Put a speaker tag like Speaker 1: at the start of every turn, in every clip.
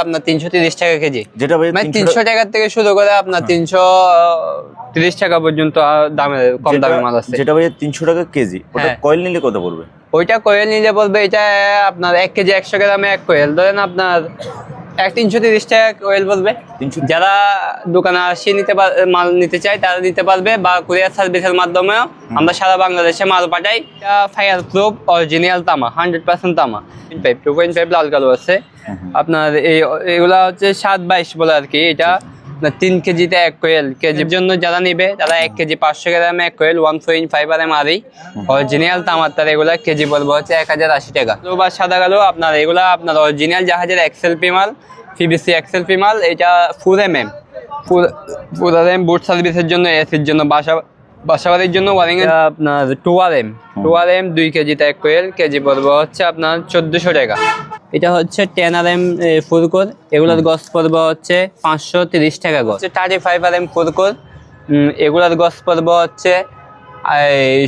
Speaker 1: আপনার 330 টাকা কেজি,
Speaker 2: যেটা ভাই
Speaker 1: মানে 300 টাকা থেকে শুরু করে আপনার 330 টাকা পর্যন্ত দামে কম দামে মাল আছে।
Speaker 2: যেটা ভাই 300 টাকা কেজি, ওটা কয়েল নিলে কত পড়বে?
Speaker 1: ওইটা কোয়েল নিলে বলবে এটা আপনার 1 কেজি 100 গ্রামে এক কোয়েল ধরেন আপনার 330 টাকা কোয়েল বলবে। যারা দোকানে আসি মাল নিতে চায় তারা নিতে পারবে, বা কুরিয়ার সার্ভিসের মাধ্যমেও আমরা সারা বাংলাদেশে মাল পাঠাই। এটা ফায়ার প্রুফ অরিজিনাল তামা, 100% তামা। 2.5 লাল কালো আছে আপনার। এগুলা হচ্ছে 722 বলে আর কি। এটা 3 কেজিতে এক কোয়েল, কেজির জন্য যারা নিবে তারা 1 কেজি 500 গ্রামে এক কোয়েল 1.5 RMRE অরিজিনাল তামার, তার এগুলা কেজি পড়বে হচ্ছে 1080 টাকা। বা সাদা কালো আপনার এগুলা আপনার অরিজিনাল জাহাজের এক্সএলপি মাল, পিভিসি এক্সএলপি মাল। এটা 4mm বুট সার্ভিসের জন্য, এসির জন্য, বাসাবাড়ির জন্য, ওয়ারিং এর আপনার 2RM 2 কেজিতে এক কোয়েল, কেজি পড়বে হচ্ছে আপনার 1400 টাকা। এটা হচ্ছে 10RM ফুরকোর, এগুলোর গস পড়বে হচ্ছে 530 টাকা গস। 35RM ফুরকোর, এগুলোর গস পড়বে হচ্ছে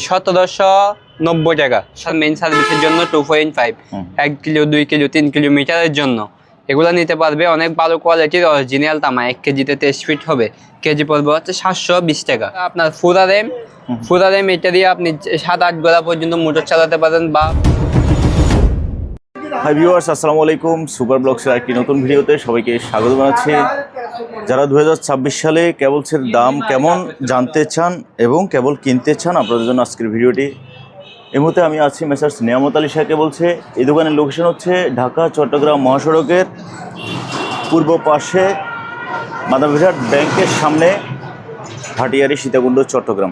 Speaker 1: 1790 টাকা। মেইন সার্ভিসের জন্য 2.5, 1 কিলো 2 কিলো 3 কিলোমিটারের জন্য এগুলো নিতে পারবে। অনেক ভালো কোয়ালিটির অরিজিনাল তামা, 1 কেজিতে 23 ফিট হবে, কেজি পড়বে হচ্ছে 720 টাকা। আপনার 4RM এটা দিয়ে আপনি 7-8 গোলা পর্যন্ত মোটর চালাতে পারেন। বা
Speaker 2: হাই ভিউয়ার্স, আসসালামু আলাইকুম। সুপার ব্লগসের একটি নতুন ভিডিওতে সবাইকে স্বাগত জানাচ্ছি। যারা 2026 সালে কেবলসের দাম কেমন জানতে চান এবং কেবল কিনতে চান, আপনাদের জন্য আজকের ভিডিওটি। এই মুহূর্তে আমি আছি মেসার্স নিয়ামত আলী শাহ কেবলসে। এই দোকানের লোকেশন হচ্ছে ঢাকা চট্টগ্রাম মহাসড়কের পূর্ব পাশে মাদারঘাট ব্যাংকের সামনে, ভাটিয়ারি, সীতাকুণ্ড, চট্টগ্রাম।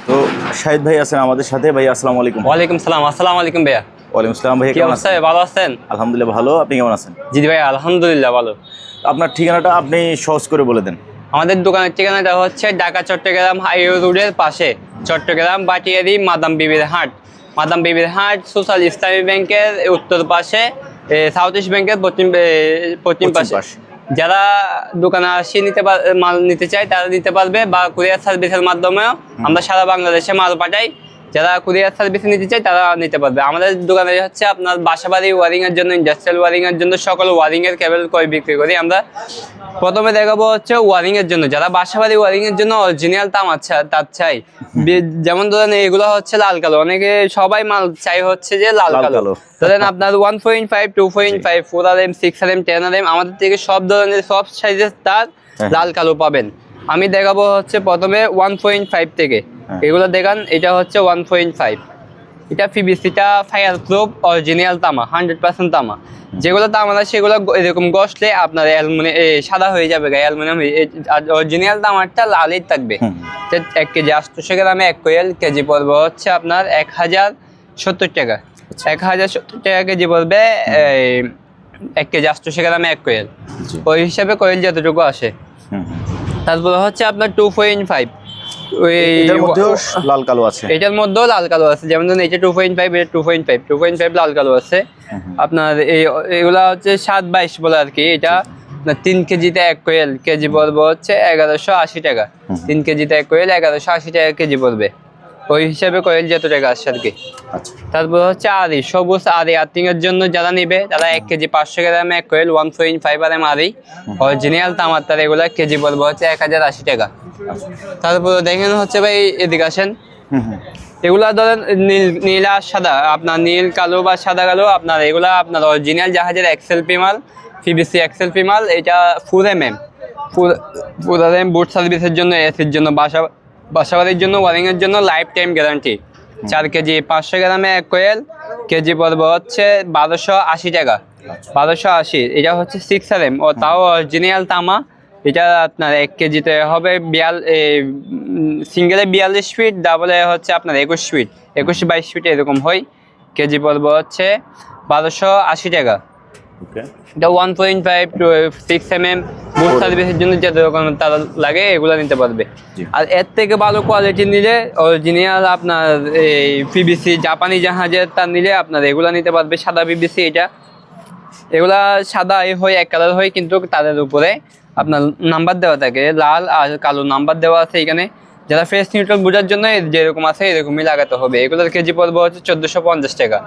Speaker 2: তো শাহিদ ভাই আছেন আমাদের সাথে। ভাই আসসালামু আলাইকুম।
Speaker 1: ওয়ালাইকুম সালাম। আসসালামু আলাইকুম ভাইয়া।
Speaker 2: ওয়ালাইকুম আসসালাম। ভাই কেমন আছেন?
Speaker 1: ভালো আছেন?
Speaker 2: আলহামদুলিল্লাহ ভালো। আপনি কেমন আছেন?
Speaker 1: জি ভাই আলহামদুলিল্লাহ ভালো।
Speaker 2: আপনার ঠিকানাটা আপনি সহজ করে বলে দেন।
Speaker 1: আমাদের দোকানের ঠিকানাটা হচ্ছে ঢাকা চট্টগ্রাম হাইওয়ে রোডের পাশে, চট্টগ্রাম ভাটিয়ারি মাদাম বিবির হাট সোশ্যাল ইসলামী ব্যাংকের উত্তর পাশে, সাউথ ইস্ট ব্যাংকের পশ্চিম পাশে। যারা দোকানে আসি মাল নিতে চায় তারা নিতে পারবে, বা কুরিয়ার সার্ভিসের মাধ্যমেও আমরা সারা বাংলাদেশে মাল পাঠাই। যারা কুরিয়ার সার্ভিস নিতে চায় তারা নিতে পারবে। আমাদের দোকানে হচ্ছে আপনার বাসাবাড়ি ওয়ারিং এর জন্য, ইন্ডাস্ট্রিয়াল ওয়ারিং এর জন্য সকল ওয়ারিং এর কেবল ক্রয় বিক্রি করি আমরা। প্রথমে দেখাবো হচ্ছে ওয়ারিং এর জন্য, যারা বাসাবাড়ি ওয়ারিং এর জন্য অরিজিনাল তার চাই। যেমন ধরেন এগুলো হচ্ছে লাল কালো, অনেকে সবাই মাল চাই হচ্ছে যে লাল কালো। ধরেন আপনার 1.5, 2.5, 4RM, 6RM, 10RM আমাদের থেকে সব ধরনের সব সাইজের তার লাল কালো পাবেন। আমি দেখাবো হচ্ছে প্রথমে 1.5 থেকে। এগুলো দেখান, এটা হচ্ছে 1.5। এটা পিভিসিটা ফায়ার প্রুফ অরিজিনাল তামা, 100% তামা। যেগুলো তামা না সেগুলো এরকম গসলে আপনার সাদা হয়ে যাবে, অ্যালুমিনিয়াম। অরিজিনাল তামারটা লালই থাকবে। 1 কেজি 800 গ্রামে এক কোয়েল, কেজি পড়বে হচ্ছে আপনার 1070 টাকা। 1070 টাকা কেজি পড়বে 1 কেজি 800 গ্রামে এক কোয়েল। ওই হিসাবে কোয়েল যতটুকু আসে। তারপরে হচ্ছে আপনার 2.5,
Speaker 2: এটার মধ্যেও লাল কালো আছে।
Speaker 1: এটার মধ্যেও লাল কালো আছে, যেমন ধরুন এটা 2.5, এটা 2.5 লাল কালো আছে। আপনার এগুলা হচ্ছে 722 বলে আর কি। এটা 3 কেজিতে এক কোয়েল, কেজি পড়বে হচ্ছে 1180 টাকা। 3 কেজিতে এক কোয়েল 1180 টাকা কেজি পড়বে। ওই হিসাবে কোয়েল যত টাকা আসছে আর কি। তারপর হচ্ছে সবুজ আর্থিং এর জন্য যারা নিবে তারা 1 কেজি 500 গ্রামে এক কোয়েল 1.5 RMRE অরিজিনাল তামার, তার এগুলা কেজি পড়বে হচ্ছে 1080 টাকা। তারপর দেখেন হচ্ছে ভাই এদিকে আসেন, এগুলা ধরেন নীল আর সাদা, আপনার নীল কালো বা সাদা কালো আপনার এগুলা আপনার অরিজিনাল জাহাজের এক্সএলপি মাল, পিভিসি এক্সএলপি মাল। এটা 4MM বুট সার্ভিসের জন্য, এসির জন্য, বাসাবাড়ির জন্য, ওয়ারিং এর জন্য লাইফ টাইম গ্যারান্টি। 4 কেজি 500 গ্রামে এক কোয়েল, কেজি পড়বে হচ্ছে 1280 টাকা। 1280। এটা হচ্ছে 6RM, ও তাও অরিজিনাল তামা। এটা আপনার 1 কেজিতে হবে সিঙ্গেলে 42 ফিট, ডাবলে হচ্ছে আপনার 21 ফিট, 21-22 ফিট এরকম হয়। কেজি পড়বে হচ্ছে 1280 টাকা। এটা 1.5 to 6mm বুট সার্ভিসের জন্য যত রকম তারা লাগে এগুলো নিতে পারবে। আর এর থেকে ভালো কোয়ালিটি নিলে অরিজিনাল আপনার এই পিভিসি জাপানি জাহাজের তার নিলে আপনার এগুলা নিতে পারবে। সাদা পিভিসি, এগুলা সাদা হয়, এক কালার হয়, কিন্তু তাদের উপরে আপনার নাম্বার দেওয়া থাকে, লাল আর কালো নাম্বার দেওয়া আছে এখানে। যারা ফেস নিউট্রাল বোঝার জন্য যেরকম আছে এরকমই লাগাতে হবে। এগুলোর কেজি পড়বে হচ্ছে 1450 টাকা।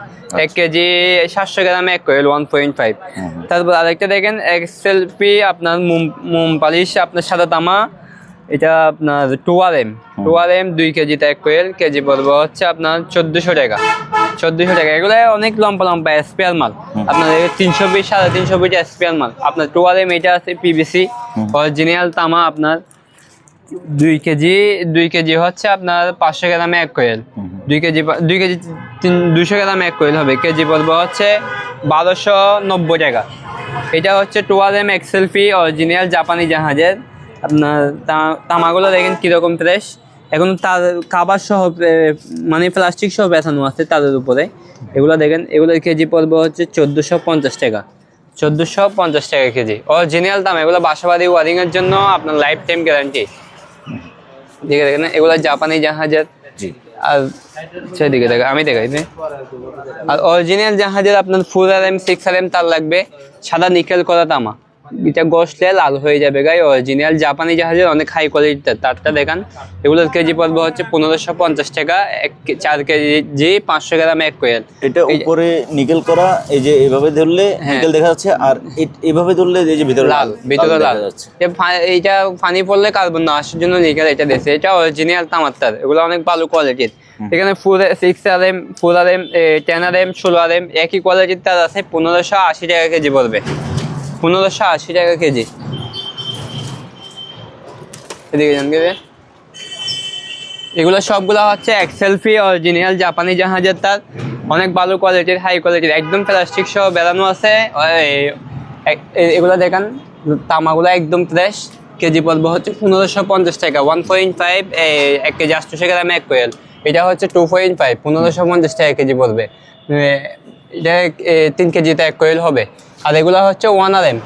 Speaker 1: 1 কেজি 700 গ্রামে 1 কয়েল 1.5। তারপর আরেকটা দেখেন এক্সএলপি আপনার মোম পালিশ আপনার সাদা তামা, এটা আপনার 2RM 2 কেজিতে 1 কয়েল, কেজি পড়বে হচ্ছে আপনার 1400 টাকা। 1400 টাকা। এগুলো অনেক লম্বা লম্বা স্পেয়ার মাল, আপনার 320 350 ফিট স্পেয়ার মাল। আপনার 2RM এটা আছে পিভিসি অরিজিনাল তামা, আপনার 2 কেজি হচ্ছে আপনার 500 গ্রামে 1 কয়েল। 2 কেজি 200 গ্রামে 1 কয়েল হবে, কেজি পড়বে হচ্ছে 1290 টাকা। এটা হচ্ছে 2RM এক্সএলপি অরিজিনাল জাপানি জাহাজের। আপনার তামাগুলো দেখেন কিরকম ফ্রেশ, এখন তার কাবার সহ মানে প্লাস্টিক সহ বেছানো আছে তাদের উপরে। এগুলো দেখেন, এগুলোর কেজি পড়বে হচ্ছে 1450 টাকা। 1450 টাকা কেজি অরিজিনাল দাম। এগুলো বাসাবাড়ি ওয়ারিং এর জন্য আপনার লাইফ টাইম গ্যারান্টি। দেখে দেখেন এগুলো জাপানি জাহাজের। আর সেদিকে দেখে আমি দেখাই। আর অরিজিনাল জাহাজের আপনার 4RM 6RM তার লাগবে, সাদা নিকেল করা তামা। এটা ঘষলে লাল হয়ে যাবে গায়ে। অরিজিনাল জাপানি জাহাজের অনেক হাই কোয়ালিটির তারটা দেখান। এগুলোর কেজি পড়বে হচ্ছে 1550 টাকা। 4 কেজি 500 গ্রামে 1 কয়েল।
Speaker 2: এটা উপরে নিকেল করা, এই যে এভাবে ধরলে নিকেল দেখা যাচ্ছে, আর এভাবে ধরলে এই যে ভিতরে
Speaker 1: লাল, ভিতরে লাল
Speaker 2: দেখা যাচ্ছে।
Speaker 1: এইটা পানি পড়লে কার্বন না আসার জন্য নিকেল এটা দিয়েছে। এটা অরিজিনাল তামার তার, এগুলো অনেক ভালো কোয়ালিটির। এখানে 6RM 4RM 10RM 16RM একই কোয়ালিটির তার আছে। 1580 টাকা কেজি পড়বে। 1580 টাকা কেজি। এদিকে জান গে, এগুলো সবগুলো হচ্ছে এক্সএলপি অরিজিনাল জাপানি জাহাজের তার, অনেক ভালো কোয়ালিটির, হাই কোয়ালিটির, একদম প্লাস্টিক সহ বেরানো আছে। এগুলো দেখেন তামাগুলো একদম ফ্রেশ, কেজি পড়বে হচ্ছে 1550 টাকা। 1.5 1 কেজি 800 গ্রামে 1 কয়েল। এটা হচ্ছে 2.5 1550 টাকা কেজি পড়বে। এটা 3 কেজিতে 1 কয়েল হবে। আর এগুলো হচ্ছে 1RM,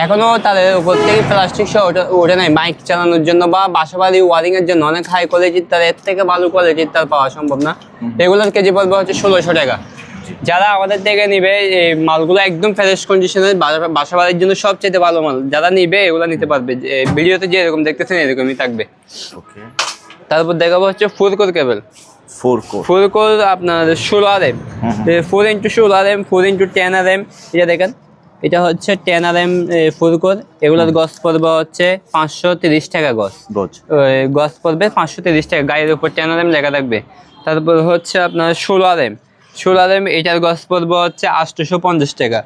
Speaker 1: এখনো তাদের উপর থেকে প্লাস্টিক সহ ওঠে নাই। বাইক চালানোর জন্য বা বাসাবাড়ি ওয়ারিং এর জন্য অনেক হাই কোয়ালিটির তার, এর থেকে ভালো কোয়ালিটির তার পাওয়া সম্ভব না। এগুলোর কেজি পড়বে হচ্ছে 1600 টাকা। যারা আমাদের থেকে নিবে এই মালগুলো একদম ফ্রেশ কন্ডিশনের, বাসাবাড়ির জন্য সবচেয়ে ভালো মাল, যারা নিবে এগুলো নিতে পারবে। ভিডিওতে যে এরকম দেখতেছেন এরকমই থাকবে। তারপর দেখাবো হচ্ছে 4 কেবল। 4 কোর আপনার 16RM 4x16RM 4x10RM। এটা দেখেন, এটা হচ্ছে 10RM 4 কোর। এগুলোর গজ পড়বে হচ্ছে 530 টাকা। গজ পড়বে 530 টাকা, গায়ের উপর 10RM লেখা থাকবে। তারপর হচ্ছে আপনার 16RM এটার গজ পড়বে হচ্ছে 850 টাকা।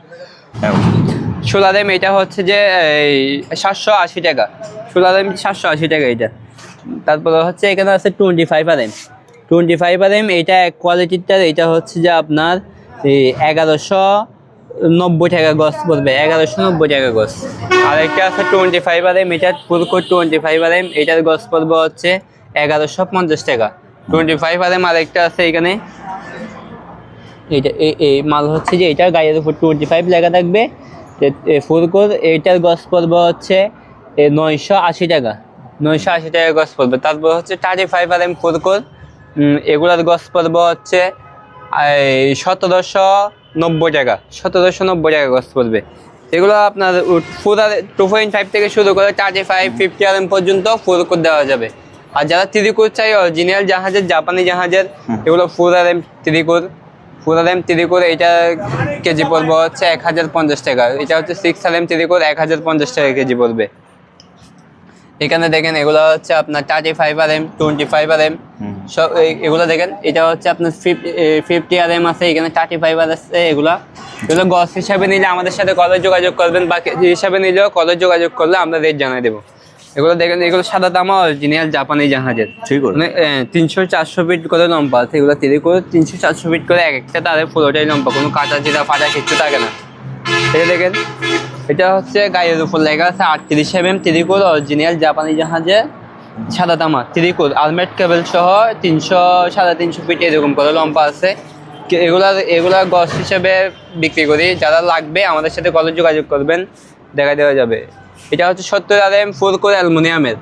Speaker 1: 16RM এটা হচ্ছে যে 780 টাকা। 16RM 780 টাকা এটা। তারপরে হচ্ছে এখানে আছে 25RM এটা এক কোয়ালিটিটার। এটা হচ্ছে যে আপনার 1190 টাকা গজ পড়বে, 1190 টাকা গজ। আর একটা আছে 25RM, এটা পুরো 25RM, এটার গজ পড়বে হচ্ছে 1150 টাকা। 25RM। আর একটা আছে এখানে, এইটা এই মাল হচ্ছে যে এটা গায়ের উপর 25 লেখা থাকবে। 4 কোর এইটার গজ পড়বে হচ্ছে 980 টাকা। 980 টাকা গজ পড়বে। তারপর হচ্ছে 35RM 4 কোর, এগুলার গজ পড়বে হচ্ছে 1790 টাকা। 1790 টাকা গজ পড়বে। এগুলো আপনার 2.5 থেকে শুরু করে 35 50RM পর্যন্ত 4 কোর দেওয়া যাবে। আর যারা 3 কোর চাই অরিজিনাল জাহাজের, জাপানি জাহাজের, এগুলো 4RM 3 কোর। 4RM 3 কোর এটা কেজি পড়বে হচ্ছে 1050 টাকা। এটা হচ্ছে 6RM 3 কোর, 1050 টাকা কেজি পড়বে। এখানে দেখেন এগুলো হচ্ছে আপনার 35RM 25RM সব। এগুলো দেখেন, এটা হচ্ছে আপনার 50RM আছে, এখানে 35 আছে। এগুলো গজ হিসাবে নিলে আমাদের সাথে কলে যোগাযোগ করবেন, বা কেজি হিসাবে নিলেও কলে যোগাযোগ করলে আমরা রেট জানিয়ে দেবো। এগুলো দেখেন, এগুলো সাদা তামা অরিজিনাল জাপানি জাহাজের। 300-400 ফিট করে লম্বা আছে। এগুলো 3 করে 300-400 ফিট করে, এক একটা তাদের পুরোটাই লম্বা, কোনো কাটা চিরা ফাটা কিচ্ছু থাকে না। এই দেখেন, এটা হচ্ছে গায়ের উপর লেখা আছে 38mm 3 কোর অরিজিনাল জাপানি জাহাজের সাদা তামা 3 কোর, আলমেট কেবল সহ 300-350 ফিট এরকম করে লম্বা আছে। এগুলা গজ হিসেবে বিক্রি করি। যারা লাগবে আমাদের সাথে কলে যোগাযোগ করবেন, দেখা দেওয়া যাবে। এটা হচ্ছে 70RM 4 কোর অ্যালুমিনিয়ামের।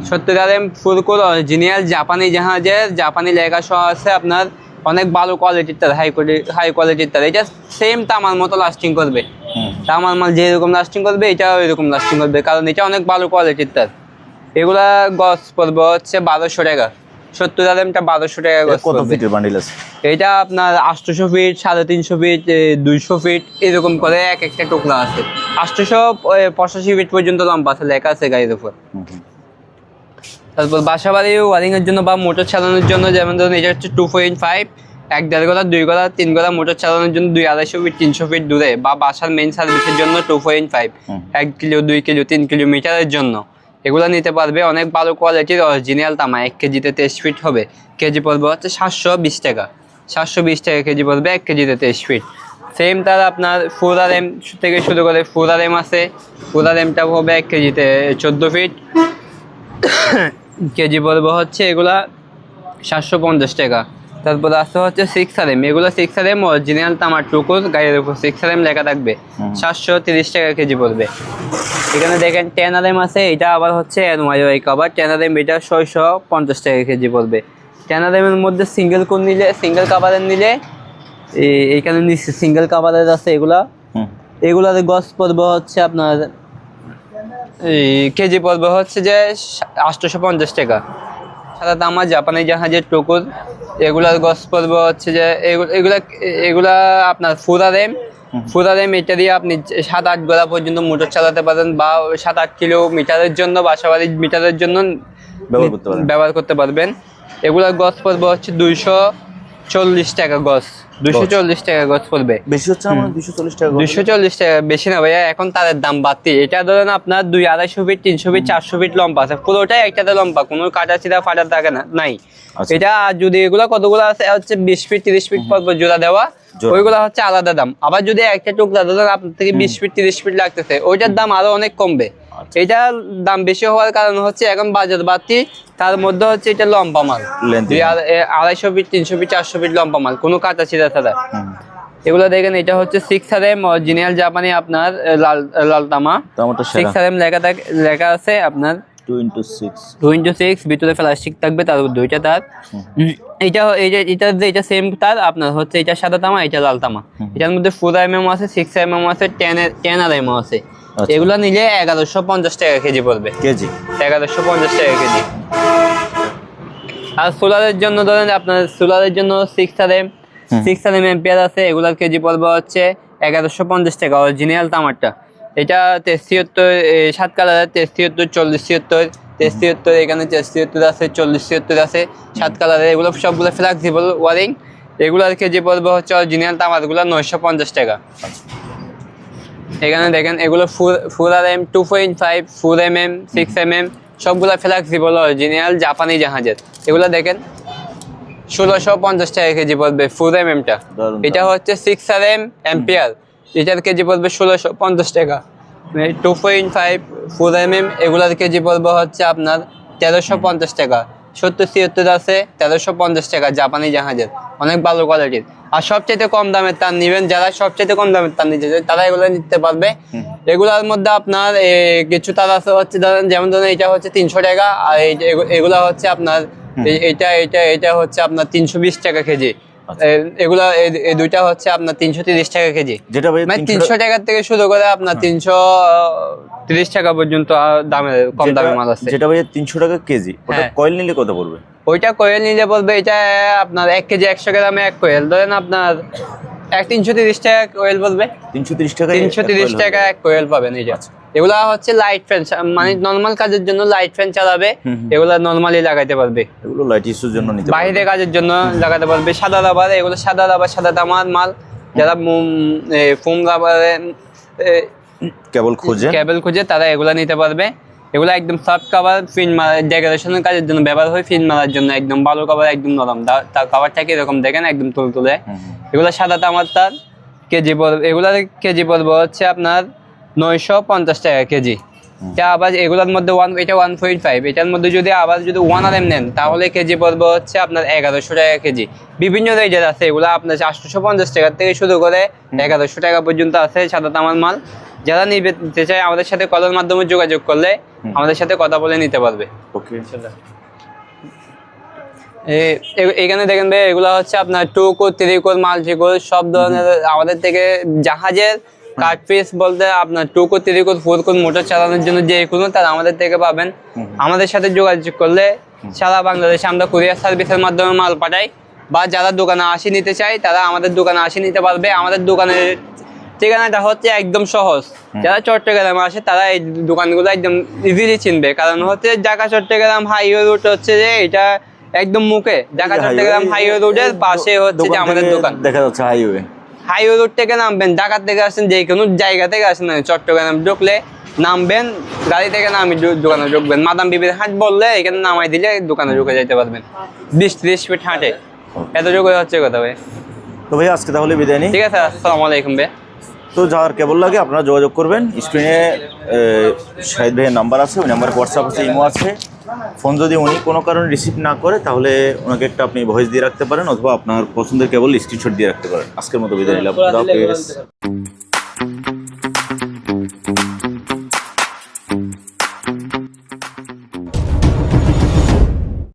Speaker 1: 70RM 4 কোর অরিজিনাল জাপানি জাহাজের, জাপানি লেখা সহ আছে। আপনার অনেক ভালো কোয়ালিটির তার, হাই কোয়ালিটির তার। এটা সেম তামার মতো লাস্টিং করবে। তামার মাল যেরকম লাস্টিং করবে এটাও এরকম লাস্টিং করবে, কারণ এটা অনেক ভালো কোয়ালিটির তার। এগুলা গছ পড়বে হচ্ছে 1200 টাকা। 70 আরএমটা 1200 টাকা গছ
Speaker 2: কত
Speaker 1: পড়বে।
Speaker 2: ফিটের বান্ডিল আছে?
Speaker 1: এটা আপনার 800 ফিট, 350 ফিট, 200 ফিট এরকম করে এক একটা টুকরা আছে। 885 ফিট পর্যন্ত লম্বা আছে, লেখা আছে গাড়ির উপর। তারপর বাসা বাড়ি ওয়ারিং এর জন্য বা মোটর চালানোর জন্য, যেমন ধরুন এটা হচ্ছে 2.5, 1.5 গলা, 2 গলা, 3 গলা মোটর চালানোর জন্য 200-250 ফিট, 300 ফিট দূরে, বা বাসার মেইন সার্ভিসের জন্য 2.5, 1 কিলো, 2 কিলো, 3 কিলোমিটারের জন্য এগুলো নিতে পারবে। অনেক ভালো কোয়ালিটির অরিজিনাল তামা, 1 কেজিতে 23 ফিট হবে। কেজি পড়বে হচ্ছে 720 টাকা। 720 টাকা কেজি পড়বে 1 কেজিতে 23 ফিট। সেম তার আপনার 4RM থেকে শুরু করে 4RM আছে। 4RMটা হবে 1 কেজিতে 14 ফিট। কেজি পড়বে হচ্ছে এগুলা 750 টাকা। তারপর আসতে হচ্ছে 6RM, এগুলো 6RM অরিজিনাল তামার টুকুর, গাড়ির উপর 6RM লেখা থাকবে, 730 টাকা কেজি পড়বে। এখানে দেখেন 10RM আছে, এটা আবার হচ্ছে NYY কভার 10RM, এটা 650 টাকা কেজি পড়বে। 10RM এর মধ্যে সিঙ্গেল কোন নিলে, সিঙ্গেল কাভারের নিলে এইখানে নিচে সিঙ্গেল কাভারের আছে এগুলা। এগুলার গছ পড়বে হচ্ছে আপনার কেজি পড়বে হচ্ছে যে 850 টাকা। সাদা তামা জাপানি জাহাজের টুকুর, এগুলার গছ পড়বে হচ্ছে যে এগুলা আপনার 4RM। এটা দিয়ে আপনি 7-8 গলা পর্যন্ত মোটর চালাতে পারেন, বা 7-8 কিলোমিটারের জন্য, বাসাবাড়ির মিটারের জন্য ব্যবহার করতে পারবেন। এগুলার গছ পড়বে হচ্ছে 240 টাকা গছ। 240 টাকা গছ পড়বে।
Speaker 2: বেশি হচ্ছে না? 240 টাকা?
Speaker 1: 240 টাকা বেশি না ভাইয়া, এখন তাদের দাম বাড়তি। এটা ধরেন আপনার 200-250 ফিট, 300 ফিট, 400 ফিট লম্বা আছে, পুরোটাই একটাতে লম্বা, কোনো কাটা চিরা ফাটার থাকে না, নাই। এটা যদি এগুলা কতগুলো আছে হচ্ছে 20 ফিট 30 ফিট পর জোড়া দেওয়া, ওইগুলা হচ্ছে আলাদা দাম। আবার যদি একটা টুকরা ধরেন আপনার থেকে 20 ফিট 30 ফিট লাগতেছে, ওইটার দাম আরো অনেক কমবে। এটার দাম বেশি হওয়ার কারণ হচ্ছে এখন বাজার বাড়তি, তার মধ্যে হচ্ছে এটা লম্বা মাল, 250 ফিট 300 ফিট 400 ফিট লম্বা মাল, কোনো কাটা ছিঁড়া ছাড়া। এগুলো দেখেন, এটা হচ্ছে 6RM অরিজিনাল জাপানি আপনার লাল তামা। 6RM লেখা আছে আপনার 2x6, ভিতরে প্লাস্টিক থাকবে, তার দুইটা তার। এটা সেম তার আপনার হচ্ছে, এটা সাদা তামা, এটা লাল তামা। এটার মধ্যে 4mm আছে, 6mm আছে, 10RM আছে। এগুলো নিলে 1150 টাকা কেজি পড়বে। 1150 টাকা কেজি। আর সোলারের জন্য ধরেন আপনার সোলারের জন্য 6RM এম্পিয়ার আছে, এগুলার কেজি পড়বে হচ্ছে 1150 টাকা অরিজিনাল তামারটা। এটা 73 7 কালারের, 73 40 76, 73 এখানে 73 আছে, 40 76 আছে, 7 কালারের। এগুলো সবগুলো ফ্লেক্সিবল ওয়ারিং। এগুলার কেজি পড়বে হচ্ছে অরিজিনাল তামারগুলো 950 টাকা। এখানে দেখেন এগুলো 4RM 2.5, 4mm, 6mm সবগুলো ফ্লেক্সিবল অরিজিনাল জাপানি জাহাজের। এগুলো দেখেন 1650 টাকা কেজি পড়বে 4mmটা। এটা হচ্ছে 6RM এম্পিয়ার, এটার কেজি পড়বে 1650 টাকা। 2.5, 4mm এগুলার কেজি পড়বে হচ্ছে আপনার 1350 টাকা। 70-76 আছে, 1350 টাকা জাপানি জাহাজের, অনেক ভালো কোয়ালিটির। আর সবচেয়ে কম দামের তার নিবেন, যারা সবচেয়ে কম দামের তার নিতে চায় তারা এগুলো নিতে পারবে। এগুলোর মধ্যে আপনার কিছু তার আছে হচ্ছে ধরেন, যেমন ধরেন এটা হচ্ছে 300 টাকা, আর এগুলা হচ্ছে আপনার এটা হচ্ছে আপনার 320 টাকা কেজি। এগুলা এই দুইটা হচ্ছে আপনার 330 টাকা কেজি। যেটা মানে 300 টাকার থেকে শুরু করে আপনার 330 টাকা পর্যন্ত দামের কম দামে মাল আছে।
Speaker 2: যেটা ভাই 300 টাকা কেজি, ওটা কয়েল নিলে কত পড়বে?
Speaker 1: ওইটা কয়েল নিলে বলবে, এটা আপনার 1 কেজি 100 গ্রামে এক কয়েল ধরেন আপনার 330 টাকা কয়েল বলবে। 330 টাকা এক কয়েল পাবেন। এই যে এগুলা হচ্ছে লাইট ফ্যান, মানে নরমাল কাজের জন্য লাইট ফ্যান চালাবে, এগুলা নরমালি লাগাইতে পারবে।
Speaker 2: এগুলো লাইট ইস্যুর জন্য নিতে পারবে,
Speaker 1: বাইরে কাজের জন্য লাগাতে পারবে। সাদা রাবার, এগুলো সাদা রাবার, সাদা তামার মাল। যারা ফোম রাবারে কেবল খোঁজে তারা এগুলা নিতে পারবে। এগুলো একদম সফট কভার, ফিন মারা ডেকোরেশনের কাজের জন্য ব্যবহার হয়, ফিন মারার জন্য একদম ভালো কভার, একদম নরম। তার কভারটাকে এরকম দেখেন একদম তুলতুলে। এগুলো সাদা তামার তার, কেজি পড়বে, এগুলার কেজি পড়বে হচ্ছে আপনার 950 টাকা কেজি। এটা আবার এগুলোর মধ্যে এটা 1.5, এটার মধ্যে যদি 1RM নেন তাহলে কেজি পড়বে হচ্ছে আপনার 1100 টাকা কেজি। বিভিন্ন রেঞ্জের আছে, এগুলো আপনার 850 টাকা থেকে শুরু করে 1100 টাকা পর্যন্ত আছে সাদা তামার মাল। যারা নিতে চায় আমাদের সাথে কলের মাধ্যমে যোগাযোগ করলে আমাদের সাথে কথা বলে নিতে পারবে। এখানে দেখেন ভাই, এগুলো হচ্ছে আপনার 2 কোর 3 কোর মাল্টি কোর সব ধরনের আমাদের থেকে জাহাজের কাট পিস বলতে আপনার 2 কোট 3 কোট 4 কোট মোটর চালানোর জন্য যে কোনো তারা আমাদের থেকে পাবেন। আমাদের সাথে যোগাযোগ করলে সারা বাংলাদেশে আমরা কুরিয়ার সার্ভিসের মাধ্যমে মাল পাঠাই, বা যারা দোকানে আসি নিতে চায় তারা আমাদের দোকানে আসি নিতে পারবে। আমাদের দোকানের ঠিকানাটা হচ্ছে একদম সহজ। যারা চট্টগ্রামে আসে তারা এই দোকানগুলো একদম ইজিলি চিনবে, কারণ হচ্ছে ঢাকা চট্টগ্রাম হাইওয়ে রুট হচ্ছে যে এটা একদম মুখে, ঢাকা চট্টগ্রাম হাইওয়ে রোডের পাশে হচ্ছে যে আমাদের দোকান।
Speaker 2: দেখা যাচ্ছে
Speaker 1: হাইওয়ে রোড থেকে নামবেন, ঢাকা থেকে আসেন, যে কোনো জায়গা থেকে আসেন, চট্টগ্রাম ঢুকলে নামবেন, গাড়ি থেকে নামি দোকানে ঢুকবেন, মাদাম বিবির হাট বললে এখানে নামাই দিলে দোকানে ঢুকে যাইতে পারবেন। 20-30 ফিট হাঁটে, এতটুকু হচ্ছে কথা ভাই।
Speaker 2: তো ভাই আজকে তাহলে বিদায় নিই।
Speaker 1: ঠিক আছে, আসসালামু আলাইকুম ভাই।
Speaker 2: তো যার কেবল লাগে আপনারা যোগাযোগ করবেন, স্ক্রিনে শাহিদ ভাইয়ের নাম্বার আছে, ওই নাম্বারে হোয়াটসঅ্যাপ আছে, ইমো আছে। ফোন যদি উনি কোনো কারণে রিসিভ না করে তাহলে ওনাকে একটা আপনি ভয়েস দিয়ে রাখতে পারেন, অথবা আপনার পছন্দের কেবল স্ক্রিনশট দিয়ে রাখতে পারেন। আজকের মতো বিদায় নিলাম, আল্লাহ হাফেজ।